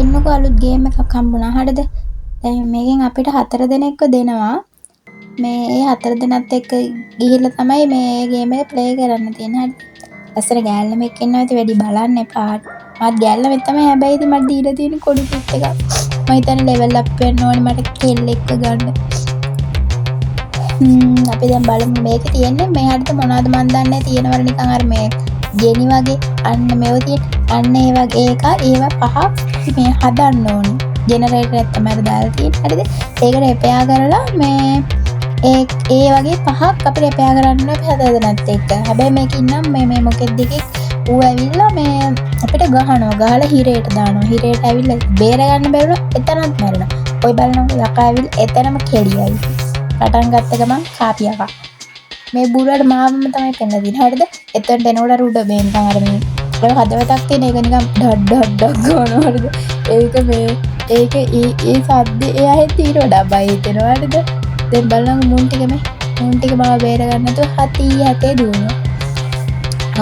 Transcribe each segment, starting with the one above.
එන්නකෝ අලුත් ගේම් එකක් හම්බුණා. හරිද? දැන් මේකෙන් අපිට 4 දෙනෙක්ව දෙනවා. මේ ඒ 4 දෙනාත් එක්ක ගිහිල්ලා තමයි මේ ගේම් එක ප්ලේ කරන්න තියෙන්නේ. හරිද? ඇස්සර ගෑල්ලම එක්ක ඉන්නවා ඉතින් වැඩි බලන්න එපා. මාත් ගෑල්ලම තමයි හැබැයි ඉතින් මට දීලා තියෙන කොඩි කිට් එකක්. මම හිතන්නේ ලෙවල් අප් වෙන්න ඕනේ මට කෙල්ලෙක්ව ගන්න. අපි දැන් බලමු මේකේ තියෙන්නේ මෙහාට මොනවද මන් දන්නේ තියෙනවල නිකන් අර මේ ජෙනි වගේ අන්න මේව තියෙන අන්න ඒ වගේ එක ඒවා පහක් මේ හදන්න ඕනේ. ජෙනරේටර් එක තමයි දාලා තියෙන්නේ. හරිද? ඒක රෙපෙයා කරලා මේ ඒ වගේ පහක් අපිට රෙපෙයා කරන්න අපි හදනත් එක්ක. හැබැයි මේක ඉන්නම් මේ මොකෙද්ද එකේ ඌ ඇවිල්ලා මේ අපිට ගහනවා. ගහලා හිරේට දානවා. හිරේට ඇවිල්ලා බේර ගන්න බැරුණා එතනත් මැරෙනවා. ඔය බලනවා යකා ඇවිල්ලා එතනම කෙලියයි. පටන් ගත්ත ගමන් කාපියකා. මේ බුරුවට මාවම තමයි පෙන්න දෙන්නේ. හරිද? එතනට එනකොට උඩ මේ නිකන් අර මේ ඔය හදවතක් තියෙන එක නිකන් ඩඩ් ඩඩ් ගන්නවා. හරිද? ඒක මේ ඒක ඒ සද්දේ එයා හිතේ වඩා බය හිතෙනවා. හරිද? දැන් බලන්න මුන් ටික මාව බේර ගන්න නැතුව හතේ දුවනවා.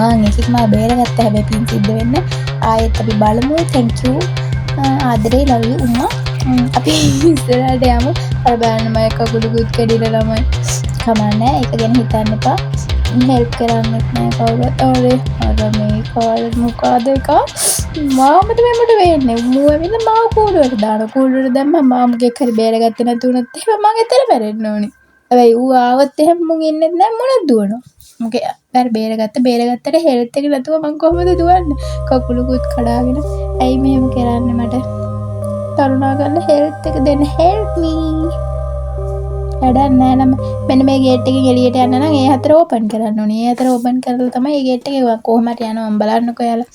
ඒකක් මාව බේරගත්තා. හැබැයි පින් සිද්ධ වෙන්න ආයෙත් අපි බලමු. thank you ආදරේ love you උම්මා. අපි ඉස්සරහට යමු. අර බලන්න මම කකුලුකුත් කැඩිලා ළමයි. කමන්නේ ඒක ගැන හිතන්න එපා. හෙල්ප් කරන්නෙත් නෑ කවුරුත්. අර මේ කාල් මොකද එක මාම තමයි මට වෙන්නේ. මූ ඇවිල්ලා මාව කූඩුවට දානවා. කූඩුවට දැම්මම මාමගේ හරි බේරගත්තේ නැතුණත් එහෙම මං එතන මැරෙන්න ඕනේ. හැබැයි ඌ ආවත් එහෙම මුන් ඉන්නෙත් නෑ මොනවද දුවනවා. මොකේ අර බේරගත්තට හෙල්ත් එක නැතුව මං කොහොමද දුවන්නේ? කකුලුකුත් කඩාගෙන. ඇයි මෙහෙම කරන්නේ මට? කරුණා කරලා හෙල්ත් එක දෙන්න. help me. වැඩක් නෑ ළම. මෙන්න මේ ගේට් එකෙන් එළියට යන්න නම් ඒ හතර ඕපන් කරන්න ඕනේ. ඒ හතර ඕපන් කරලා තමයි මේ ගේට් එක කොහොම හරි යනවා. මම බලන්නකෝ යාලා.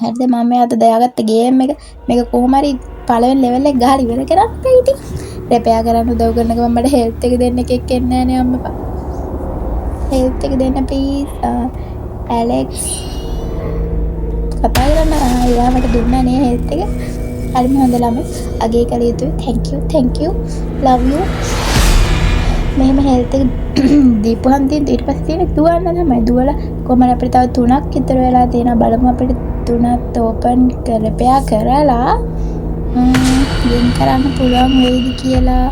හරිද? මම මේ අද දාගත්ත ගේම් එක මේක කොහොම හරි පළවෙනි ලෙවල් එක ගහලා ඉවර කරන්න ඉතින්. රෙපෙයා කරන්න උදව් කරන ගමන් මට හෙල්ත් එක දෙන්න එකෙක් එන්නේ නෑනේ අම්මපා. හෙල්ත් එක දෙන්න ප්ලීස්. ඇලෙක්ස් කතා කරන්න යාමට දුන්නා නේ හෙල්ත් එක. හරිම හොඳ ළමයි. අගේ කළ යුතුයි. thank you love you. මෙහෙම හෙල්ත් එක දීපුවාන් ඊට පස්සේ තියෙන දුවන්න තමයි. දුවලා කොහමද අපිට තව 3ක් විතර වෙලා තියෙනවා. බලමු අපිට 3ත් ඕපන් කරපෙයා කරලා ලින්ක් කරන්න පුළුවන් වෙයිද කියලා.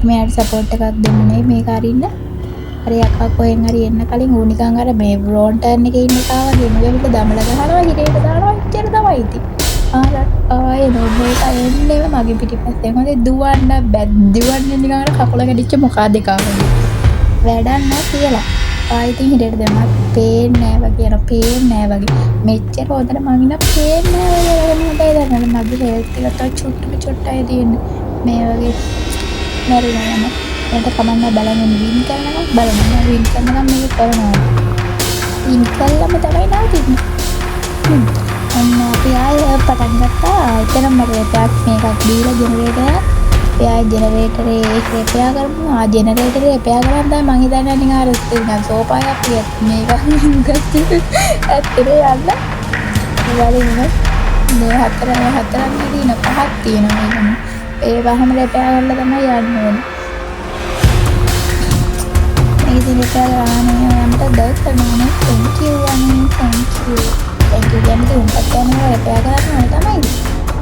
මෙයාට සපෝට් එකක් දෙන්නේ මේක අරින්න. අර යකා කොහෙන් හරි එන්න කලින් ඌ නිකන් අර මේ බ්‍රෝන් ටර්න් එකේ ඉන්න එකා වගේ මොකෙවිත දමලා ගහනවා හිරේට දානවා ඉච්චර තමයි ඉතින්. ආයේ නෝබේට එන්නේම මගේ පිටිපස්සේ හොඳේ දුවන්න බෑ. දුවන්නේ නිකන් අර කකුල කැඩිච්ච මොකක්ද එකා වගේ. වැඩක් නෑ කියලා. ආයෙත් හිරේට දැම්මත් පේන්නේ නෑ වගේ යනවා. පේන්නේ නෑ වගේ. මෙච්චර හොදට මං ඉන්න පේන්නේ නෑ වගේ හොඳයි දැන් මගේ හෙල්ත් එක තව චුට්ටයි තියෙන්නේ. මේ වගේ මැරෙනවා. එතකොට කමන්න බලන්න වින් කරනවා. බලන්න වින් කරනවා මේක කරනවා. වින් කළාම තමයි නවතින්නේ. අන්න අපි ආයෙ පටන් ගත්තා. එතනම මට මේකක් දීලා ජෙනරේටර් එයා ජෙනරේටරේ ඒක රෙපෙයා කරමු. ජෙනරේටරේ රෙපෙයා කරන් තමයි මං හිතන්නේ නිකන් අර නිකන් සෝපාවක් පියත් මේක ගත්තේ ඇත්තට යන්න. ඉවරින් මේ හතරක් නෙදී පහක් තියෙනවා මේක. ඒ වහම රෙපෙයා කරලා තමයි යන්න ඕනේ. මේ ඉතින් රෙපෙයා කරානේ යන්නට දවස් කරනවා. thank you කියන්නේ උන්ටත් යනවා රෙපෙයා කරන්න තමයි.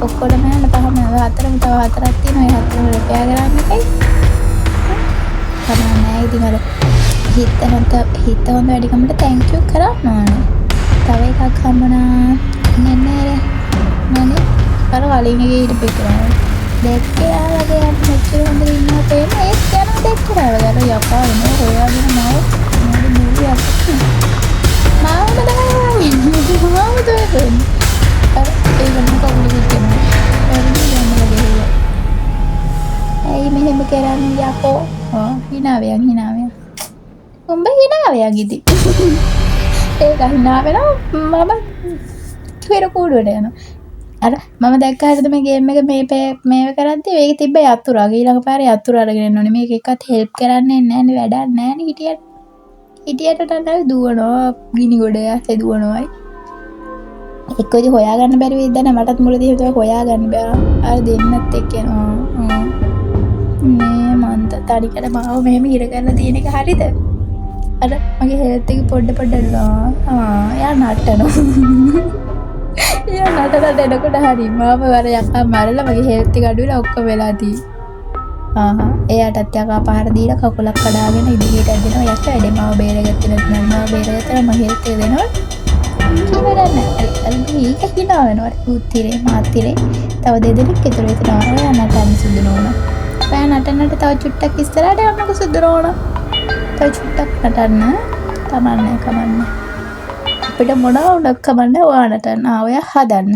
ඔක්කොටම යන පහම හතරම තව හතරක් තියෙනවා. ඒ හතරම රෙපෙයා කරන්න එකයි. කමන්නේ ඉතින් අර හිත හොඳ වැඩිකමට thank you කරන්න ඕනේ. තව එකක් හම්බුණා. නනේ අර වලින් එකේ ඊට පිටරනවා. දෙක්කේ ආවගේ යන්න මෙච්චර හොඳට ඉන්නවා තේරෙන්නේ. ඒත් යනවා දෙක්කේ ආවගේ යකා එනවා හොයාගෙන මොකද මුලියක් මාවම තමයි මාවම තමයි අර ඒක මොකක්ද කියන්නේ. ඇයි මෙහෙම කරන්නේ යකෝ? හිනාවයන් උඹ හිනාවයන් ඉතින්. ඒක හිනාවෙනවා මම තුර කූඩුවට යනවා. අර මම දැක්කහද මේ ගේම් එක මේව කරද්දි මේක තිබ්බ යතුරා. ඊළඟ පාරේ යතුරු අරගෙන එන්න ඕනේ. මේක එකත් හෙල්ප් කරන්නේ නැහැ නේ. වැඩක් නැහැ නේ හිටියට තමයි දුවනවා. ගිනි ගොඩ යස්සේ දුවනවායි. එක්කෝ ඉතින් හොයාගන්න බැරි වෙයිද නැ මටත් මුලදී හිතුවා හොයාගන්න බෑ. අර දෙන්නත් එක්ක යනවා. මේ මන්ත තනිකර මාව මෙහෙම ඉර කරලා තියෙන එක හරිද? අර මගේ හෙල්ත් එක පොඩ යා නටනවා. යා නටනට එනකොට හරි මාම වර යකා මරලා මගේ හෙල්ත් එක අඩු වෙලා ඔක්කොම වෙලා තියෙන්නේ. එයාටත් යකා පහර දීලා කකුලක් කඩාගෙන ඉදිරියට ඇදෙනවා යකා වැඩේ මාව බේරගත්තේ නැත්නම් මාව බේරගත්තා මම හෙල්ත් එක දෙනවා. කියලා නෑ. ඒක හිනා වෙනවා. උත්තිරේ මාත්තිරේ තව දෙදෙනෙක් ඉතුරු වෙනවා. ඔයා නටන්න සුදු නෝනා. ඔයා නටන්නට තව චුට්ටක් ඉස්සරහට යන්නකො සුදු නෝනා. තව චුට්ටක් නටන්න. කමන්නේ. අපිට මොනවා වුණත් කමන්නේ ඔයා නටන්න. ඔයා හදන්න.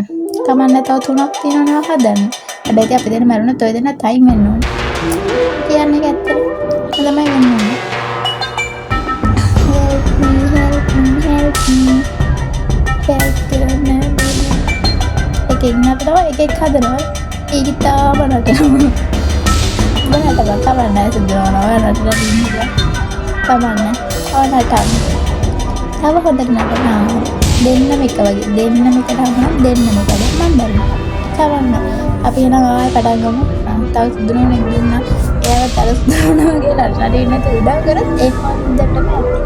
කමන්නේ තව 3ක් තියෙනවා හදන්න. හැබැයි අපි දෙන්න මරුණොත් ඔය දෙන්න තයින් වෙන්න ඕනේ. කියන්නේ ඇත්තට. ළමයි වෙන්න ඕනේ. help කරන්න. එකෙක් නටනවා එකෙක් හදනවා. ඒක තාම නටනවා. මොනටද කමන්නේ සුදුනවා ඔයා නටලා ඉන්නවා. කමන්නේ. ඔයා නටන්න. තව හොඳට නටනවා. දෙන්නම එක වගේ. දෙන්නම එකට හමුනම් දෙන්නම කඩේ මම බලනවා. කවන්න. අපි එනවා ආයෙ පටන් ගමු. තව සුදුනෝනෙක් දුන්නා. එයාවත් අර සුදුනෝ වගේ නටන්න ඉන්න තු උදා කරත් ඒක හොඳටම ඇති.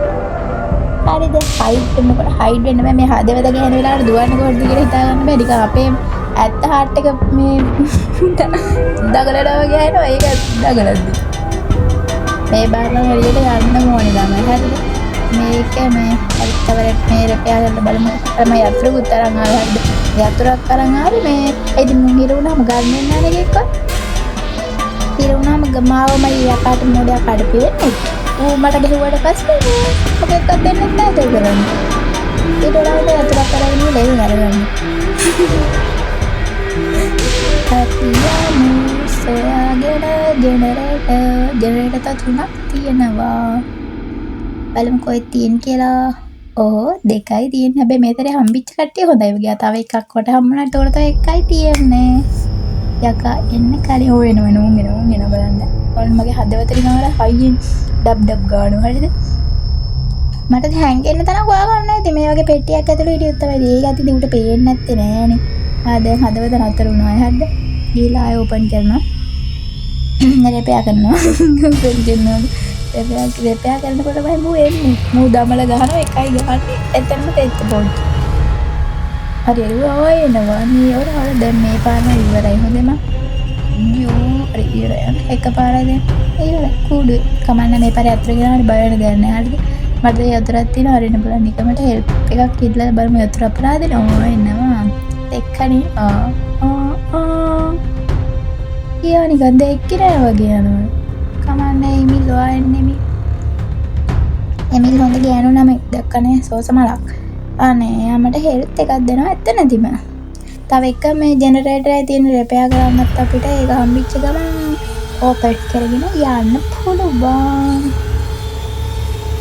හරිද? හයිඩ් වෙන්න බෑ. මේ හදවත ගහන වෙලාවට දුවන්න කොහෙද කියලා හිතා ගන්න බෑ. නිකන් අපේ ඇත්ත හાર્ට් එක මේ දගලනවා ගහනවා. ඒක දගලද්දි. මේ බාරම හරියට යන්න ඕනේ ළමයි. හරිද? මේක මේ අරිතවරට මේ රෙපෙයා කරලා බලමු. අර මම යතුරුකුත් අරන් ආවා. හරිද? යතුරක් අරන් ආවේ මේ ඉතින් මුන් හිරුණාම ගන්න නැහැ නේද එක්ක? හිරුණාම ගමාවම යකාට මොඩයක් අඩපෙන්නේ. ඌ මට ගහුවට පස්සේ මොකක්ද දෙන්නේ නැහැ ඒක කරන්නේ. ඊට වඩා යතුරක් අරගෙන ලෙවි නරගන්න. අපියමු සොයාගෙන ජෙනරේටර් තුනක් තියෙනවා. බලමු කොහෙද තියෙන්නේ කියලා. දෙකයි තියෙන්නේ. හැබැයි මේතරේ හම්බිච්ච කට්ටිය හොඳයි වගේ. තව එකක් කොට හම්බුණාට උඩ තව එකයි තියෙන්නේ. යකා එන්න කලින් උන් එනවා බලන්න. ඔන්න මගේ හදවතේ නවල හයියෙන් ඩබ් ගානවා. හරිද? මට හැංගෙන්න තරම් හොයාගන්න නැති මේ වගේ පෙට්ටියක් ඇතුළේ හිටියොත් තමයි ඒක ඇති උට පේන්නේ නැත්තේ නෑනේ. දැන් හදවත නතර වුණා. හරිද? ගිහලා ආයෙ ඕපන් කරනවා. රෙපෙයා කරනවා. ඕපන් කරනවා. රෙපෙයා කරනකොට මම මූ එන්නේ. මූ දමල ගහනවා එකයි ගහන්නේ. එතනම තෙච්ච පොඩි. හරි ඔය එනවා. මේ ඔයාලා දැන් මේ පාරම ඉවරයි. හොඳේම. හරි ඉවරයි. එකපාරද ඉවරයි. කුඩු කමන්න මේ පාරේ අතර ගියාම බය වෙන දෙයක් නෑ. හරිද? මට යතුරක් තියෙනවා. හරින බලන්න. නිකමට හෙල්ප් එකක් ඉල්ලලා බලමු යතුර අපරාධ නෝ එනවා. එක්කනේ යා නිකන් දෙක්කේ නෑ වගේ යනවා. කමන්නේ එමිල් ඔයා එන්නේ එමිල් හොඳ ගෑනු නම දැක්කනේ සෝසමලක්. අනේ යාමට හෙල්ත් එකක් දෙනවා ඇත්ත නැතිම. තව එක මේ ජෙනරේටරේ තියෙන රෙපෙයා කරන්නත් අපිට ඒක හම්බෙච්ච ගමන් ඕපන් කරගෙන යන්න පුළුවන්.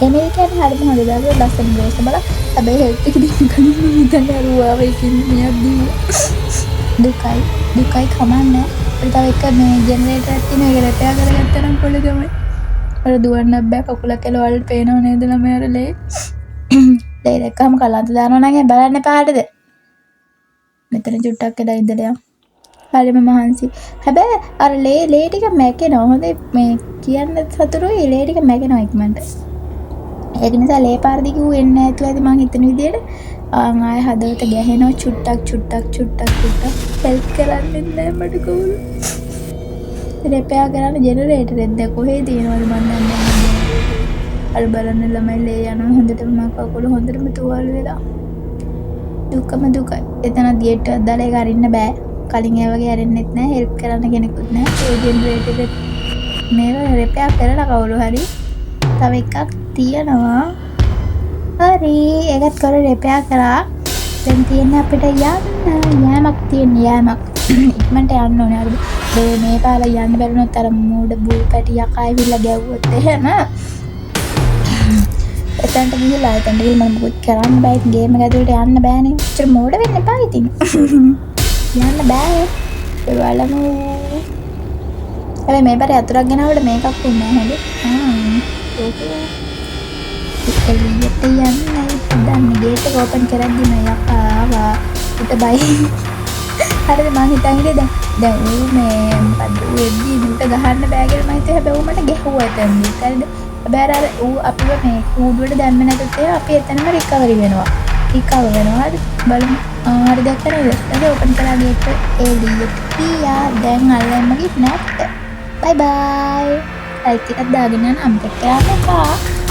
එමිල් කියන්නේ හරිම හොඳ දාලා ලස්සන ගේස් බල. හැබැයි හෙල්ත් එක දෙන්න කලින් හිතන්න අරුවාව එකකින් මෙයක් දීලා. දුකයි කමන්නේ. තව එක මේ ජෙනරේටර් එකක් තියෙන එක රෙපෙයා කරගත්තා නම් පොළ තමයි. අර දුවන්න බෑ කකුලක් එල වලට පේනව නේද ළමයාර ලේ. ලේ දැක්කම කලන්ත දානවා නම් බලන්න පාටද. මෙතන චුට්ටක් එලා ඉඳලා යන්න. හරිම මහන්සි. හැබැයි අර ලේ ටික මැකෙනවා. හොඳේ මේ කියන්න සතුටුයි ලේ ටික මැකෙනවා ඉක්මනට. ඒක නිසා ලේ පාර දිග ඌ එන්නේ නැතුව ඇති මං හිතන විදියට ආයෙ හදවත ගැහෙනවා චුට්ටක් හෙල්ප් කරන්නේ නැහැ මට කවුරු. රෙපෙයා කරන්න ජෙනරේටර් එකක් දැන් කොහේ තියෙනවද මන් දන්නේ නැහැ. අර බලන්න ළමයි ලේ යනවා හොඳටම මම කකුල හොඳටම තුවාල වෙලා. දුකයි. එතන ගේට් එකක් දාලා ඒක අරින්න බෑ. කලින් ඒ වගේ අරින්නෙත් නැහැ. හෙල්ප් කරන්න කෙනෙකුත් නැහැ. ඒ ජෙනරේටර් එක මේව රෙපෙයා කරලා කවුරු හරි තව එකක් තියෙනවා. හරි ඒකත් කර රෙපෙයා කරා. දැන් තියෙන්නේ අපිට යෑමක් තියෙන යෑමක්. ඉක්මනට යන්න ඕනේ. හරිද? මේ පාලා යන්න බැරිනොත් අර මූඩ බුල් පැටි යකා ඇවිල්ලා ගැව්වොත් එහෙම එතනට ගිහලා මම මොකද කරන්න බෑ. ගේම් එක ඇතුළට යන්න බෑනේ. උච්චර මෝඩ වෙන්න එපා ඉතින්. යන්න බෑ. ඒ වලම හැබැයි මේ පාරේ අතුරක් ගෙනාවට මේකක් වුණේ නැහැ නේද? එළියට යන්නයි හදන්නේ. ගේට් එක ඕපන් කරද්දිම යකා ආවා. උට බයි. හරිද මං හිතන් හිටියේ දැන් ඌ මේ මොකද්ද ඌ එද්දි උට ගහන්න බෑ කියලා මම හිතුවා. හැබැයි ඌ මට ගැහුවා එතනදී. හරිද? හැබැයි අර ඌ අපිව මේ කූඩුවට දැම්මේ නැතත් අපි එතනම රිකවරි වෙනවා. හරි බලමු. හරි දැක්ක නේද? ඊට ඕපන් කළා ගේට් එළියට ගියා. දැන් අල්ලන්නගේ නැත්te. බයි බයි. ලයික් එකක් දාගෙන යන්න අමතක කරන්න එපා.